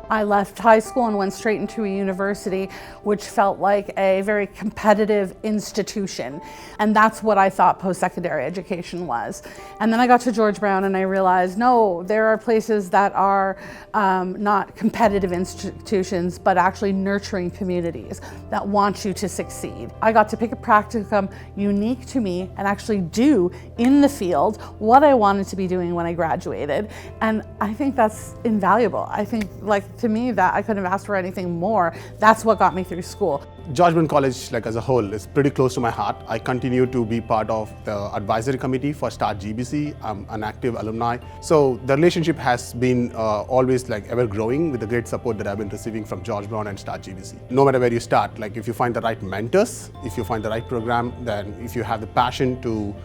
I left high school and went straight into a university, which felt like a very competitive institution. And that's what I thought post-secondary education was. And then I got to George Brown and I realized, no, there are places that are not competitive institutions, but actually nurturing communities that want you to succeed. I got to pick a practicum unique to me and actually do in the field what I wanted to be doing when I graduated. And I think that's invaluable. I think, to me, that I couldn't have asked for anything more. That's what got me through school. George Brown College, as a whole, is pretty close to my heart. I continue to be part of the advisory committee for Start GBC. I'm an active alumni. So the relationship has been always ever growing with the great support that I've been receiving from George Brown and Start GBC. No matter where you start, if you find the right mentors, if you find the right program, then if you have the passion to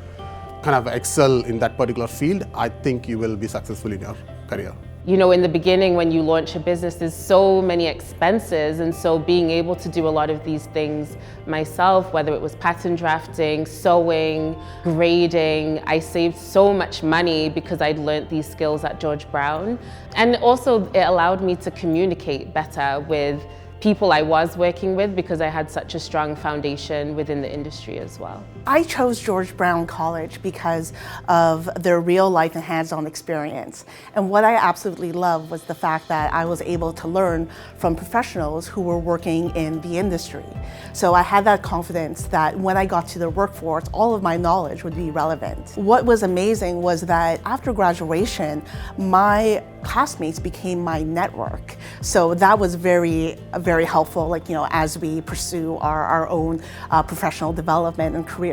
kind of excel in that particular field, I think you will be successful in your career. You know, in the beginning, when you launch a business, there's so many expenses, and so being able to do a lot of these things myself, whether it was pattern drafting, sewing, grading, I saved so much money because I'd learned these skills at George Brown. And also it allowed me to communicate better with people I was working with because I had such a strong foundation within the industry as well. I chose George Brown College because of their real life and hands-on experience. And what I absolutely loved was the fact that I was able to learn from professionals who were working in the industry. So I had that confidence that when I got to the workforce, all of my knowledge would be relevant. What was amazing was that after graduation, my classmates became my network. So that was very helpful, as we pursue our own professional development and careers.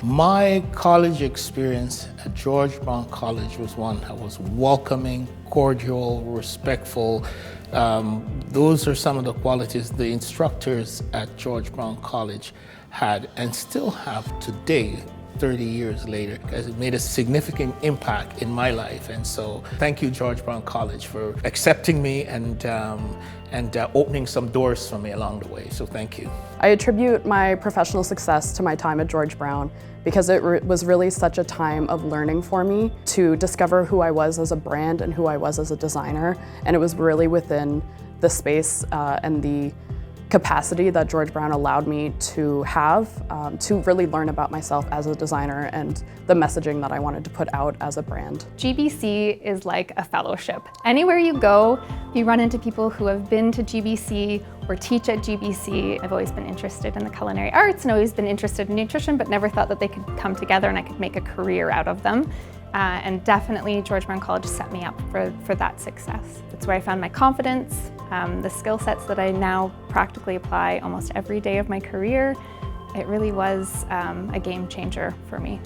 My college experience at George Brown College was one that was welcoming, cordial, respectful. Those are some of the qualities the instructors at George Brown College had and still have today, 30 years later, because it made a significant impact in my life. And so thank you, George Brown College, for accepting me and opening some doors for me along the way. So thank you. I attribute my professional success to my time at George Brown because it was really such a time of learning for me to discover who I was as a brand and who I was as a designer. And it was really within the space and the capacity that George Brown allowed me to have to really learn about myself as a designer and the messaging that I wanted to put out as a brand. GBC is like a fellowship. Anywhere you go, you run into people who have been to GBC or teach at GBC. I've always been interested in the culinary arts and always been interested in nutrition, but never thought that they could come together and I could make a career out of them. And definitely George Brown College set me up for that success. It's where I found my confidence, the skill sets that I now practically apply almost every day of my career. It really was a game changer for me.